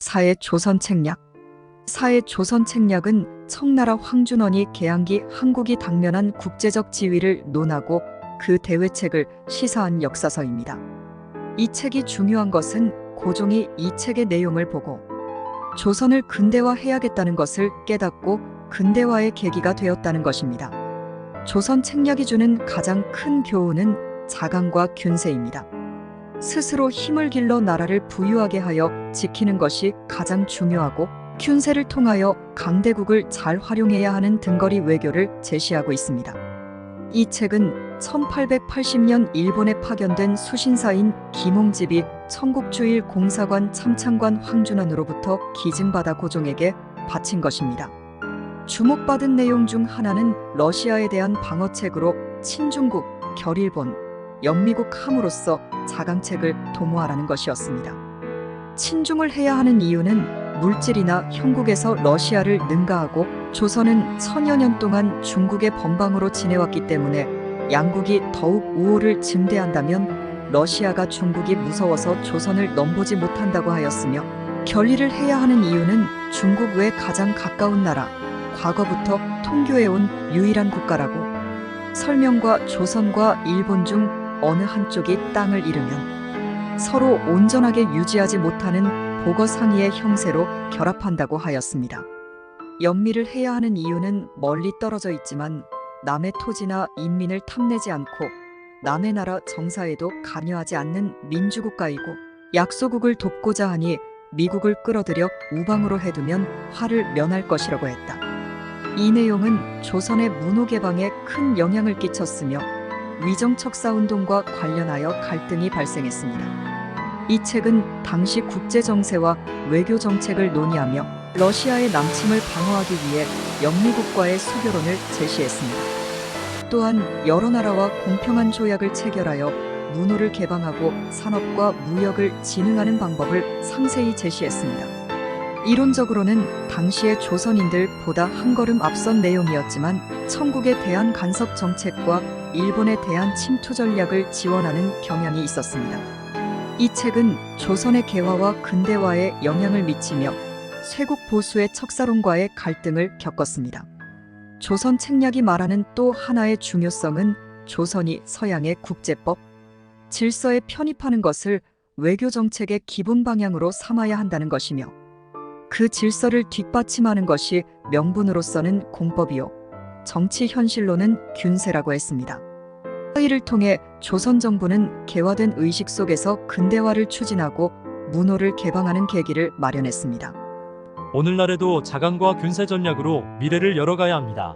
사회 조선 책략. 사회 조선 책략은 청나라 황준원이 개항기 한국이 당면한 국제적 지위를 논하고 그 대외책을 시사한 역사서입니다. 이 책이 중요한 것은 고종이 이 책의 내용을 보고 조선을 근대화해야겠다는 것을 깨닫고 근대화의 계기가 되었다는 것입니다. 조선 책략이 주는 가장 큰 교훈은 자강과 균세입니다. 스스로 힘을 길러 나라를 부유하게 하여 지키는 것이 가장 중요하고 균세를 통하여 강대국을 잘 활용해야 하는 등거리 외교를 제시하고 있습니다. 이 책은 1880년 일본에 파견된 수신사인 김홍집이 청국주일 공사관 참창관 황준원으로부터 기증받아 고종에게 바친 것입니다. 주목받은 내용 중 하나는 러시아에 대한 방어책으로 친중국, 결일본, 영미국 함으로써 자강책을 도모하라는 것이었습니다. 친중을 해야 하는 이유는 물질이나 형국에서 러시아를 능가하고 조선은 천여 년 동안 중국의 범방으로 지내왔기 때문에 양국이 더욱 우호를 증대한다면 러시아가 중국이 무서워서 조선을 넘보지 못한다고 하였으며, 결의를 해야 하는 이유는 중국 외 가장 가까운 나라, 과거부터 통교해온 유일한 국가라고, 설명과 조선과 일본 중 어느 한쪽이 땅을 잃으면 서로 온전하게 유지하지 못하는 보거상의의 형세로 결합한다고 하였습니다. 연미를 해야 하는 이유는 멀리 떨어져 있지만 남의 토지나 인민을 탐내지 않고 남의 나라 정사에도 관여하지 않는 민주국가이고, 약소국을 돕고자 하니 미국을 끌어들여 우방으로 해두면 화를 면할 것이라고 했다. 이 내용은 조선의 문호 개방에 큰 영향을 끼쳤으며 위정척사운동과 관련하여 갈등이 발생했습니다. 이 책은 당시 국제정세와 외교정책을 논의하며 러시아의 남침을 방어하기 위해 영미국과의 수교론을 제시했습니다. 또한 여러 나라와 공평한 조약을 체결하여 문호를 개방하고 산업과 무역을 진흥하는 방법을 상세히 제시했습니다. 이론적으로는 당시의 조선인들보다 한 걸음 앞선 내용이었지만 청국에 대한 간섭 정책과 일본에 대한 침투 전략을 지원하는 경향이 있었습니다. 이 책은 조선의 개화와 근대화에 영향을 미치며 쇄국 보수의 척사론과의 갈등을 겪었습니다. 조선 책략이 말하는 또 하나의 중요성은 조선이 서양의 국제법, 질서에 편입하는 것을 외교정책의 기본 방향으로 삼아야 한다는 것이며, 그 질서를 뒷받침하는 것이 명분으로서는 공법이요, 정치 현실로는 균세라고 했습니다. 이를 통해 조선 정부는 개화된 의식 속에서 근대화를 추진하고 문호를 개방하는 계기를 마련했습니다. 오늘날에도 자강과 균세 전략으로 미래를 열어가야 합니다.